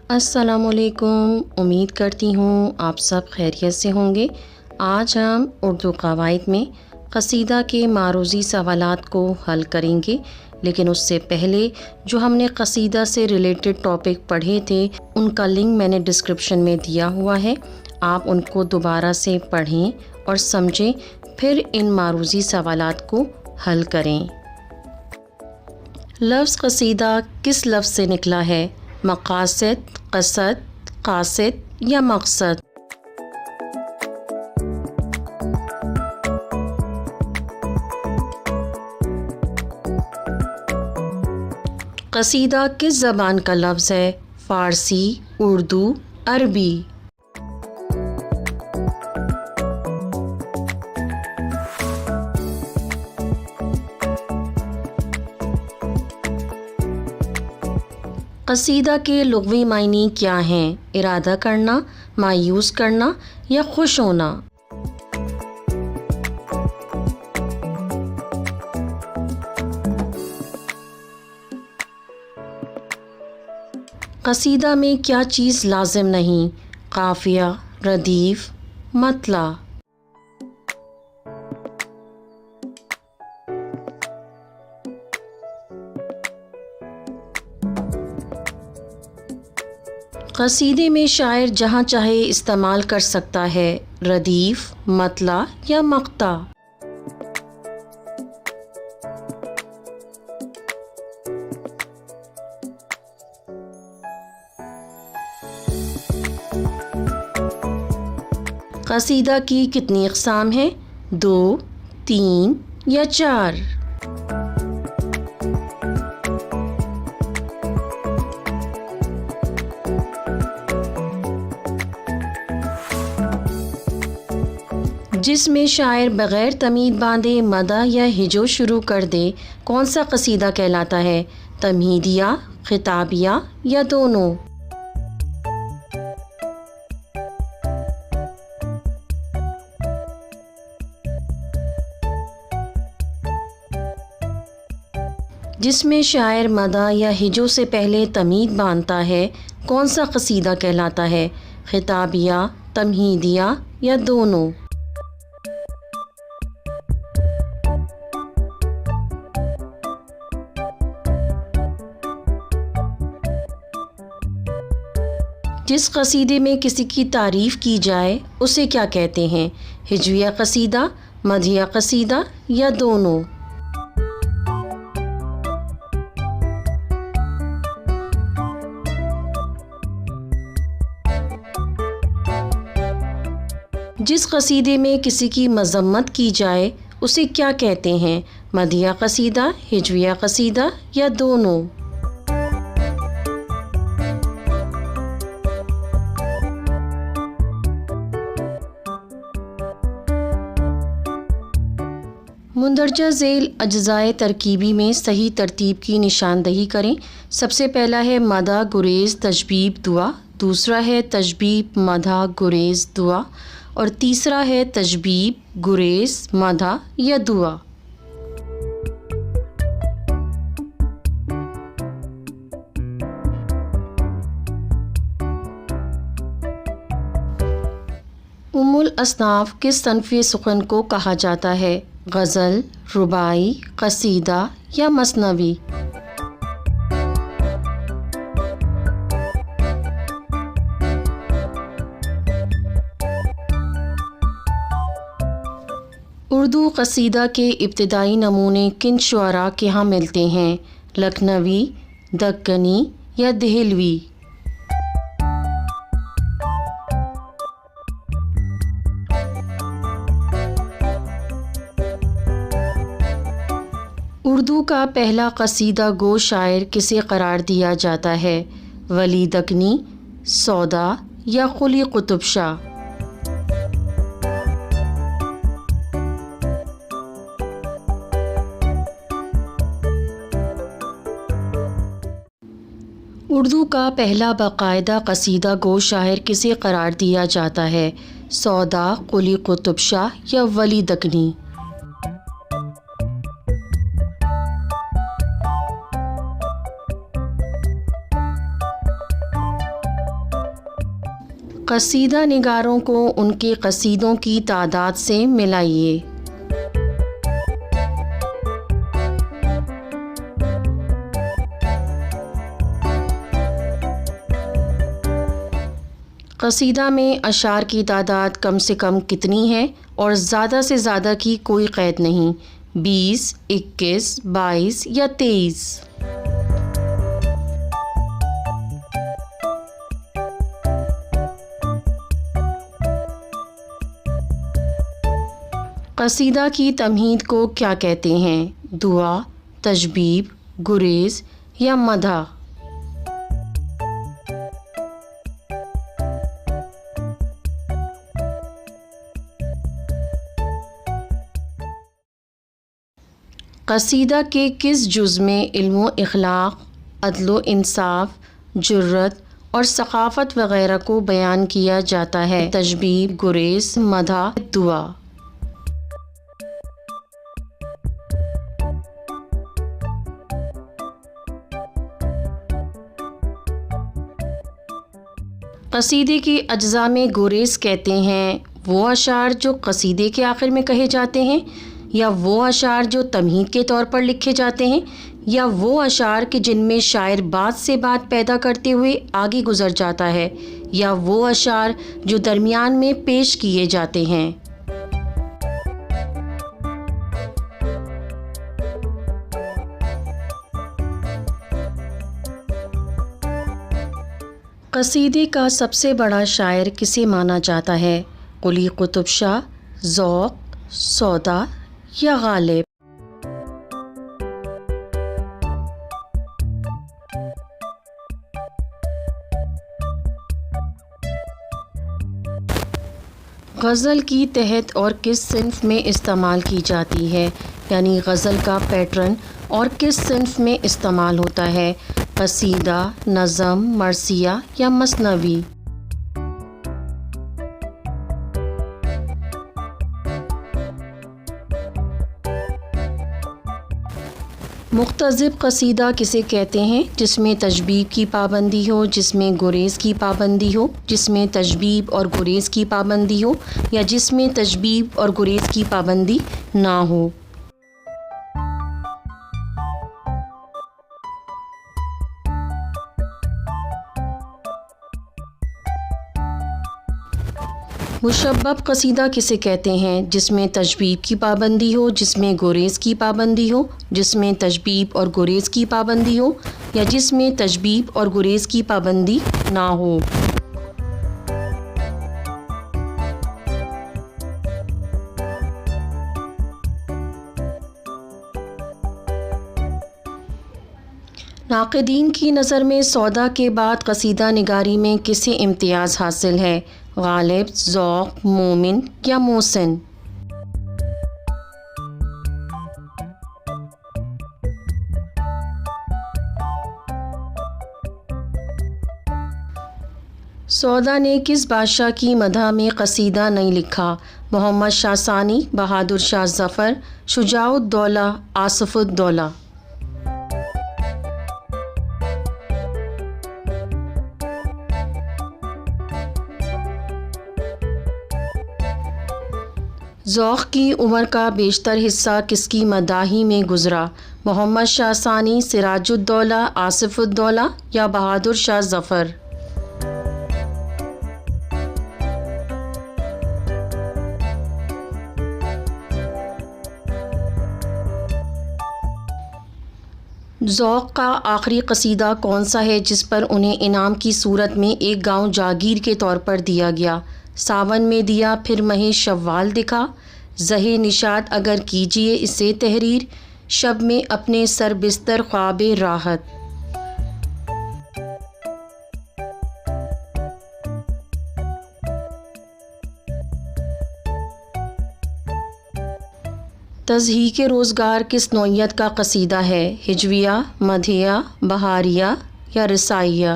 السلام علیکم، امید کرتی ہوں آپ سب خیریت سے ہوں گے۔ آج ہم اردو قواعد میں قصیدہ کے معروضی سوالات کو حل کریں گے، لیکن اس سے پہلے جو ہم نے قصیدہ سے ریلیٹڈ ٹاپک پڑھے تھے ان کا لنک میں نے ڈسکرپشن میں دیا ہوا ہے، آپ ان کو دوبارہ سے پڑھیں اور سمجھیں، پھر ان معروضی سوالات کو حل کریں۔ لفظ قصیدہ کس لفظ سے نکلا ہے؟ مقاصد، قصد، قاصد یا مقصد؟ قصیدہ کس زبان کا لفظ ہے؟ فارسی، اردو، عربی؟ قصیدہ کے لغوی معنی کیا ہیں؟ ارادہ کرنا، مایوس کرنا یا خوش ہونا؟ قصیدہ میں کیا چیز لازم نہیں؟ قافیہ، ردیف، مطلع؟ قصیدے میں شاعر جہاں چاہے استعمال کر سکتا ہے، ردیف، مطلع یا مقطع؟ قصیدہ کی کتنی اقسام ہیں؟ 2، 3 یا 4؟ جس میں شاعر بغیر تمہید باندھے مدح یا ہجو شروع کر دے، کون سا قصیدہ کہلاتا ہے؟ تمہیدیہ، خطابیہ یا دونوں؟ جس میں شاعر مدح یا ہجو سے پہلے تمہید باندھتا ہے، کون سا قصیدہ کہلاتا ہے؟ خطابیہ، تمہیدیہ یا دونوں؟ جس قصیدے میں کسی کی تعریف کی جائے اسے کیا کہتے ہیں؟ ہجویہ قصیدہ، مدحیہ قصیدہ یا دونوں؟ جس قصیدے میں کسی کی مذمت کی جائے اسے کیا کہتے ہیں؟ مدحیہ قصیدہ، ہجویہ قصیدہ یا دونوں؟ مندرجہ ذیل اجزائے ترکیبی میں صحیح ترتیب کی نشاندہی کریں۔ سب سے پہلا ہے مدح گریز تشبیب دعا، دوسرا ہے تشبیب مدح گریز دعا اور تیسرا ہے تشبیب گریز مدح یا دعا۔ ام الاصناف کس صنف سخن کو کہا جاتا ہے؟ غزل، رباعی، قصیدہ یا مثنوی؟ اردو قصیدہ کے ابتدائی نمونے کن شعراء کے ہاں ملتے ہیں؟ لکھنوی، دکنی یا دہلوی؟ اردو کا پہلا قصیدہ گو شاعر کسے قرار دیا جاتا ہے؟ ولی دکنی، سودا یا قلی قطب شاہ؟ اردو کا پہلا باقاعدہ قصیدہ گو شاعر کسے قرار دیا جاتا ہے؟ سودا، قلی قطب شاہ یا ولی دکنی؟ قصیدہ نگاروں کو ان کے قصیدوں کی تعداد سے ملائیے۔ قصیدہ میں اشعار کی تعداد کم سے کم کتنی ہے اور زیادہ سے زیادہ کی کوئی قید نہیں، 20، 21، 22 یا 23۔ قصیدہ کی تمہید کو کیا کہتے ہیں؟ دعا، تشبیب، گریز یا مدح؟ قصیدہ کے کس جز میں علم و اخلاق، عدل و انصاف، جرت اور ثقافت وغیرہ کو بیان کیا جاتا ہے؟ تشبیب، گریز، مدح، دعا؟ قصیدے کے اجزاء میں گریز کہتے ہیں وہ اشعار جو قصیدے کے آخر میں کہے جاتے ہیں، یا وہ اشعار جو تمہید کے طور پر لکھے جاتے ہیں، یا وہ اشعار کہ جن میں شاعر بات سے بات پیدا کرتے ہوئے آگے گزر جاتا ہے، یا وہ اشعار جو درمیان میں پیش کیے جاتے ہیں۔ قصیدے کا سب سے بڑا شاعر کسے مانا جاتا ہے؟ قلی قطب شاہ، ذوق، سودا یا غالب؟ غزل کی تحت اور کس صنف میں استعمال کی جاتی ہے؟ یعنی غزل کا پیٹرن اور کس صنف میں استعمال ہوتا ہے؟ قصیدہ، نظم، مرثیہ یا مثنوی؟ مختضب قصیدہ کسے کہتے ہیں؟ جس میں تشبیب کی پابندی ہو، جس میں گریز کی پابندی ہو، جس میں تشبیب اور گریز کی پابندی ہو، یا جس میں تشبیب اور گریز کی پابندی نہ ہو۔ مشبب قصیدہ کسے کہتے ہیں؟ جس میں تشبیب کی پابندی ہو، جس میں گریز کی پابندی ہو، جس میں تشبیب اور گریز کی پابندی ہو، یا جس میں تشبیب اور گریز کی پابندی نہ ہو۔ ناقدین کی نظر میں سودا کے بعد قصیدہ نگاری میں کسے امتیاز حاصل ہے؟ غالب، ذوق، مومن یا محسن؟ سودا نے کس بادشاہ کی مدح میں قصیدہ نہیں لکھا؟ محمد شاہ ثانی، بہادر شاہ ظفر، شجاع الدولہ، آصف الدولہ؟ ذوق کی عمر کا بیشتر حصہ کس کی مداحی میں گزرا؟ محمد شاہ ثانی، سراج الدولہ، آصف الدولہ یا بہادر شاہ ظفر؟ ذوق کا آخری قصیدہ کون سا ہے جس پر انہیں انعام کی صورت میں ایک گاؤں جاگیر کے طور پر دیا گیا؟ ساون میں دیا پھر ماہ شوال دکھا، زہ نشاط اگر کیجیے اسے تحریر، شب میں اپنے سر بستر خواب راحت۔ تضحیک روزگار کس نوعیت کا قصیدہ ہے؟ ہجویہ، مدحیہ، بہاریہ یا رسائیہ؟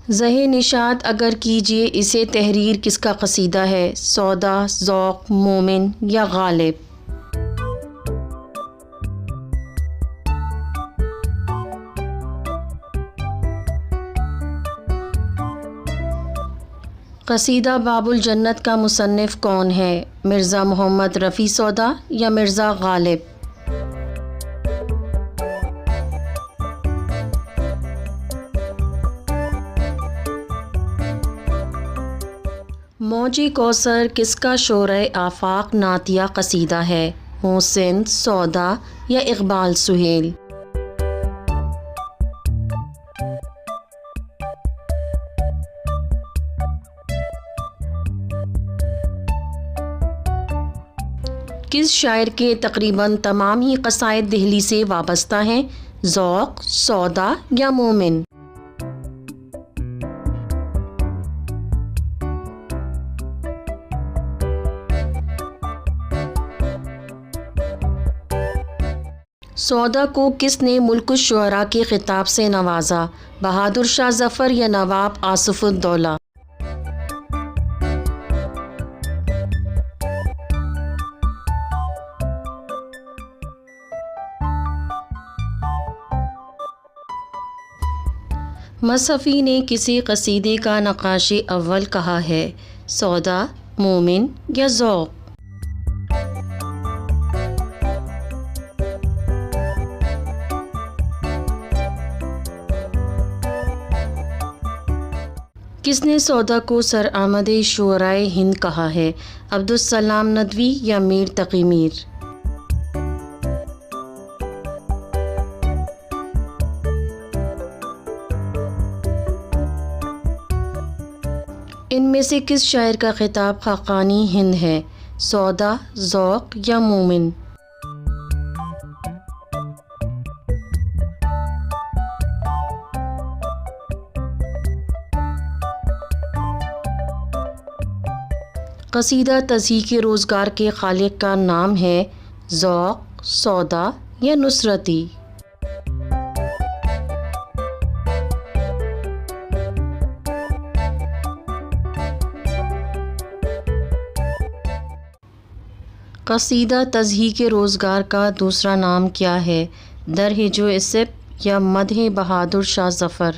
زہ نشاد اگر کیجیے اسے تحریر کس کا قصیدہ ہے؟ سودا، ذوق، مومن یا غالب؟ قصیدہ باب الجنت کا مصنف کون ہے؟ مرزا محمد رفیع سودا یا مرزا غالب؟ موج کوثر کس کا شورۂ آفاق نعتیہ قصیدہ ہے؟ محسن، سودا یا اقبال سہیل؟ کس شاعر کے تقریباً تمام ہی قصائد دہلی سے وابستہ ہیں؟ ذوق، سودا یا مومن؟ سودا کو کس نے ملک الشعراء کے خطاب سے نوازا؟ بہادر شاہ ظفر یا نواب آصف الدولہ؟ مصحفی نے کسی قصیدے کا نقاش اول کہا ہے؟ سودا، مومن یا ذوق؟ کس نے سودا کو سرآمد شعرائے ہند کہا ہے؟ عبدالسلام ندوی یا میر تقی میر؟ ان میں سے کس شاعر کا خطاب خاقانی ہند ہے؟ سودا، ذوق یا مومن؟ قصیدہ تضحیک روزگار کے خالق کا نام ہے؟ ذوق، سودا یا نصرتی؟ قصیدہ تضحیک روزگار کا دوسرا نام کیا ہے؟ درج و اسب یا مدح بہادر شاہ ظفر؟